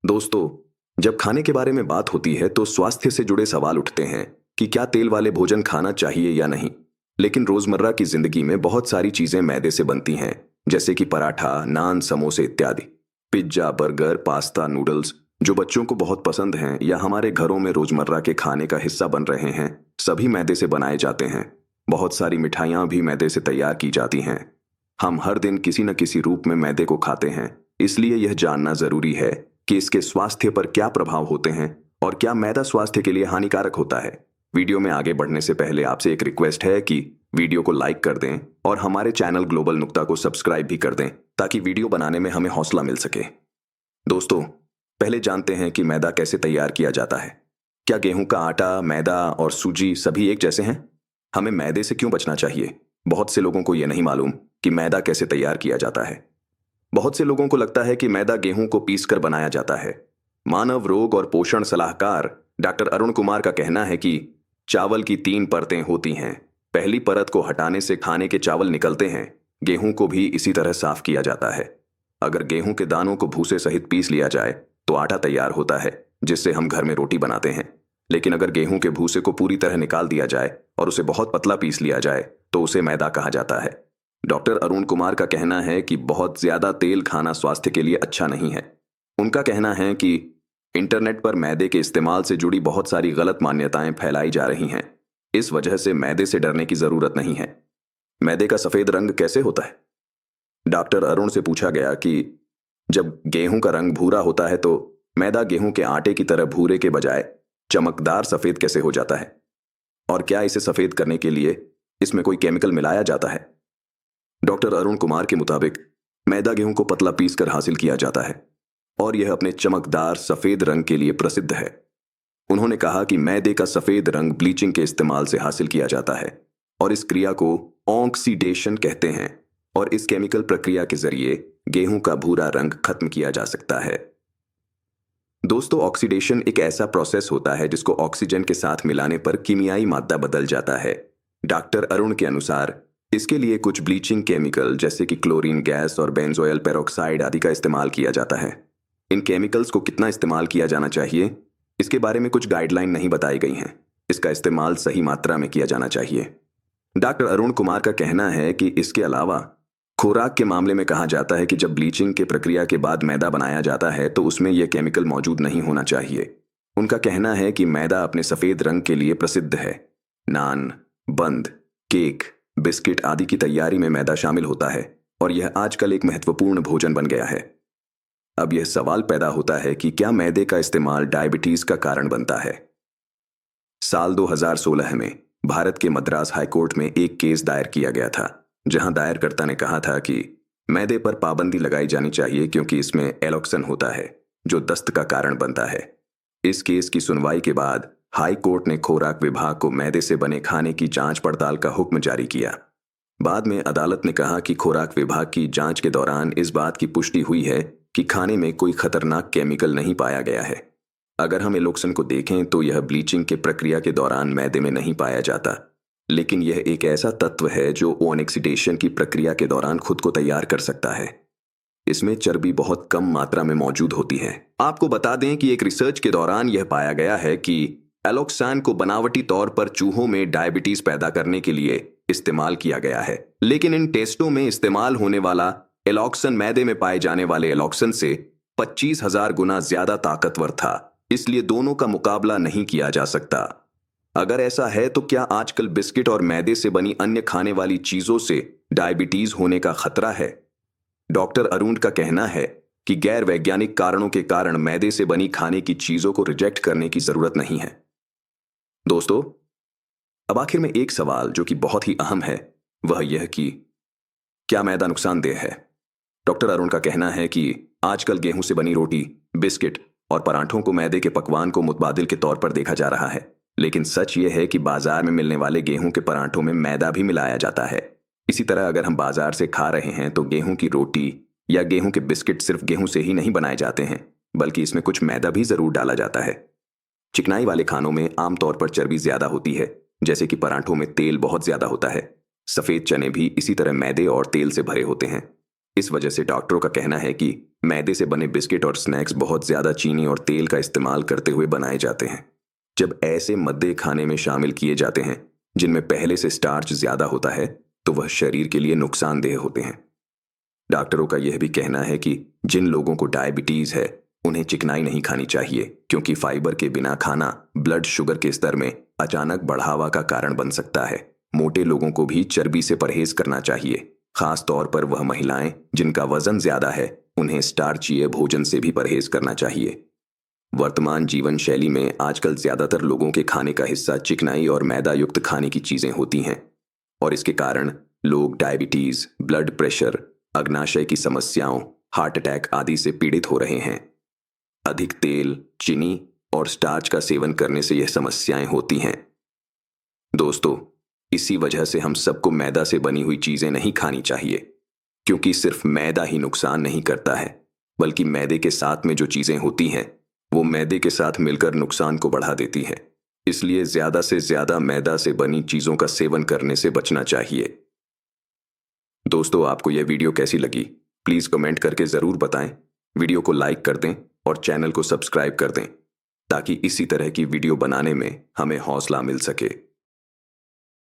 दोस्तों, जब खाने के बारे में बात होती है तो स्वास्थ्य से जुड़े सवाल उठते हैं कि क्या तेल वाले भोजन खाना चाहिए या नहीं। लेकिन रोजमर्रा की जिंदगी में बहुत सारी चीजें मैदे से बनती हैं, जैसे कि पराठा, नान, समोसे इत्यादि। पिज्जा, बर्गर, पास्ता, नूडल्स जो बच्चों को बहुत पसंद हैं या हमारे घरों में रोजमर्रा के खाने का हिस्सा बन रहे हैं, सभी मैदे से बनाए जाते हैं। बहुत सारी मिठाइयाँ भी मैदे से तैयार की जाती हैं। हम हर दिन किसी न किसी रूप में मैदे को खाते हैं, इसलिए यह जानना जरूरी है कि इसके स्वास्थ्य पर क्या प्रभाव होते हैं और क्या मैदा स्वास्थ्य के लिए हानिकारक होता है। वीडियो में आगे बढ़ने से पहले आपसे एक रिक्वेस्ट है कि वीडियो को लाइक कर दें और हमारे चैनल ग्लोबल नुक्ता को सब्सक्राइब भी कर दें, ताकि वीडियो बनाने में हमें हौसला मिल सके। दोस्तों, पहले जानते हैं कि मैदा कैसे तैयार किया जाता है। क्या गेहूं का आटा, मैदा और सूजी सभी एक जैसे हैं? हमें मैदे से क्यों बचना चाहिए? बहुत से लोगों को यह नहीं मालूम कि मैदा कैसे तैयार किया जाता है। बहुत से लोगों को लगता है कि मैदा गेहूं को पीसकर बनाया जाता है। मानव रोग और पोषण सलाहकार डॉक्टर अरुण कुमार का कहना है कि चावल की 3 परतें होती हैं। पहली परत को हटाने से खाने के चावल निकलते हैं। गेहूं को भी इसी तरह साफ किया जाता है। अगर गेहूं के दानों को भूसे सहित पीस लिया जाए तो आटा तैयार होता है, जिससे हम घर में रोटी बनाते हैं। लेकिन अगर गेहूं के भूसे को पूरी तरह निकाल दिया जाए और उसे बहुत पतला पीस लिया जाए तो उसे मैदा कहा जाता है। डॉक्टर अरुण कुमार का कहना है कि बहुत ज्यादा तेल खाना स्वास्थ्य के लिए अच्छा नहीं है। उनका कहना है कि इंटरनेट पर मैदे के इस्तेमाल से जुड़ी बहुत सारी गलत मान्यताएं फैलाई जा रही हैं। इस वजह से मैदे से डरने की जरूरत नहीं है। मैदे का सफेद रंग कैसे होता है? डॉक्टर अरुण से पूछा गया कि जब गेहूं का रंग भूरा होता है तो मैदा गेहूं के आटे की तरह भूरे के बजाय चमकदार सफेद कैसे हो जाता है? और क्या इसे सफेद करने के लिए इसमें कोई केमिकल मिलाया जाता है? डॉक्टर अरुण कुमार के मुताबिक मैदा गेहूं को पतला पीसकर हासिल किया जाता है और यह अपने चमकदार सफेद रंग के लिए प्रसिद्ध है। उन्होंने कहा कि मैदे का सफेद रंग ब्लीचिंग के इस्तेमाल से हासिल किया जाता है और इस क्रिया को ऑक्सीडेशन कहते हैं, और इस केमिकल प्रक्रिया के जरिए गेहूं का भूरा रंग खत्म किया जा सकता है। दोस्तों, ऑक्सीडेशन एक ऐसा प्रोसेस होता है जिसको ऑक्सीजन के साथ मिलाने पर कीमियाई मादा बदल जाता है। डॉक्टर अरुण के अनुसार इसके लिए कुछ ब्लीचिंग केमिकल जैसे कि क्लोरीन गैस और बेंजोइल पेरोक्साइड आदि का इस्तेमाल किया जाता है। इन केमिकल्स को कितना इस्तेमाल किया जाना चाहिए, इसके बारे में कुछ गाइडलाइन नहीं बताई गई हैं। इसका इस्तेमाल सही मात्रा में किया जाना चाहिए। डॉक्टर अरुण कुमार का कहना है कि इसके अलावा खुराक के मामले में कहा जाता है कि जब ब्लीचिंग के प्रक्रिया के बाद मैदा बनाया जाता है तो उसमें यह केमिकल मौजूद नहीं होना चाहिए। उनका कहना है कि मैदा अपने सफेद रंग के लिए प्रसिद्ध है। नान, बंद, केक, बिस्किट आदि की तैयारी में मैदा शामिल होता है और यह आजकल एक महत्वपूर्ण भोजन बन गया है। अब यह सवाल पैदा होता है कि क्या मैदे का इस्तेमाल डायबिटीज का कारण बनता है? साल 2016 में भारत के मद्रास हाईकोर्ट में एक केस दायर किया गया था, जहां दायरकर्ता ने कहा था कि मैदे पर पाबंदी लगाई जानी चाहिए क्योंकि इसमें एलोक्सन होता है जो दस्त का कारण बनता है। इस केस की सुनवाई के बाद हाई कोर्ट ने खुराक विभाग को मैदे से बने खाने की जांच पड़ताल का हुक्म जारी किया। बाद में अदालत ने कहा कि खुराक विभाग की जांच के दौरान इस बात की पुष्टि हुई है कि खाने में कोई खतरनाक केमिकल नहीं पाया गया है। अगर हम एलोक्सन को देखें तो यह ब्लीचिंग के प्रक्रिया के दौरान मैदे में नहीं पाया जाता, लेकिन यह एक ऐसा तत्व है जो ऑक्सीडेशन की प्रक्रिया के दौरान खुद को तैयार कर सकता है। इसमें चर्बी बहुत कम मात्रा में मौजूद होती है। आपको बता दें कि एक रिसर्च के दौरान यह पाया गया है कि एलोक्सान को बनावटी तौर पर चूहों में डायबिटीज पैदा करने के लिए इस्तेमाल किया गया है, लेकिन इन टेस्टों में इस्तेमाल होने वाला एलोक्सन मैदे में पाए जाने वाले एलोक्सन से 25,000 गुना ज्यादा ताकतवर था, इसलिए दोनों का मुकाबला नहीं किया जा सकता। अगर ऐसा है तो क्या आजकल बिस्किट और मैदे से बनी अन्य खाने वाली चीजों से डायबिटीज होने का खतरा है? डॉक्टर अरुण का कहना है कि गैर वैज्ञानिक कारणों के कारण मैदे से बनी खाने की चीजों को रिजेक्ट करने की जरूरत नहीं है। दोस्तों, अब आखिर में एक सवाल जो कि बहुत ही अहम है, वह यह कि क्या मैदा नुकसानदेह है? डॉक्टर अरुण का कहना है कि आजकल गेहूं से बनी रोटी, बिस्किट और पराठों को मैदे के पकवान को मुतबादिल के तौर पर देखा जा रहा है, लेकिन सच यह है कि बाजार में मिलने वाले गेहूं के पराठों में मैदा भी मिलाया जाता है। इसी तरह अगर हम बाजार से खा रहे हैं तो गेहूं की रोटी या गेहूं के बिस्किट सिर्फ गेहूं से ही नहीं बनाए जाते हैं, बल्कि इसमें कुछ मैदा भी जरूर डाला जाता है। चिकनाई वाले खानों में आमतौर पर चर्बी ज्यादा होती है, जैसे कि पराठों में तेल बहुत ज्यादा होता है। सफेद चने भी इसी तरह मैदे और तेल से भरे होते हैं। इस वजह से डॉक्टरों का कहना है कि मैदे से बने बिस्किट और स्नैक्स बहुत ज्यादा चीनी और तेल का इस्तेमाल करते हुए बनाए जाते हैं। जब ऐसे मद्दे खाने में शामिल किए जाते हैं जिनमें पहले से स्टार्च ज्यादा होता है तो वह शरीर के लिए नुकसानदेह होते हैं। डॉक्टरों का यह भी कहना है कि जिन लोगों को डायबिटीज है उन्हें चिकनाई नहीं खानी चाहिए, क्योंकि फाइबर के बिना खाना ब्लड शुगर के स्तर में अचानक बढ़ावा का कारण बन सकता है। मोटे लोगों को भी चर्बी से परहेज करना चाहिए, खास तौर पर वह महिलाएं जिनका वजन ज्यादा है, उन्हें स्टार्चीय भोजन से भी परहेज करना चाहिए। वर्तमान जीवन शैली में आजकल ज्यादातर लोगों के खाने का हिस्सा चिकनाई और मैदा युक्त खाने की चीजें होती हैं, और इसके कारण लोग डायबिटीज, ब्लड प्रेशर, अग्नाशय की समस्याओं, हार्ट अटैक आदि से पीड़ित हो रहे हैं। अधिक तेल, चीनी और स्टार्च का सेवन करने से यह समस्याएं होती हैं। दोस्तों, इसी वजह से हम सबको मैदा से बनी हुई चीजें नहीं खानी चाहिए, क्योंकि सिर्फ मैदा ही नुकसान नहीं करता है, बल्कि मैदे के साथ में जो चीजें होती हैं वो मैदे के साथ मिलकर नुकसान को बढ़ा देती हैं। इसलिए ज्यादा से ज्यादा मैदा से बनी चीजों का सेवन करने से बचना चाहिए। दोस्तों, आपको यह वीडियो कैसी लगी प्लीज कमेंट करके जरूर बताएं। वीडियो को लाइक कर दें और चैनल को सब्सक्राइब कर दें ताकि इसी तरह की वीडियो बनाने में हमें हौसला मिल सके।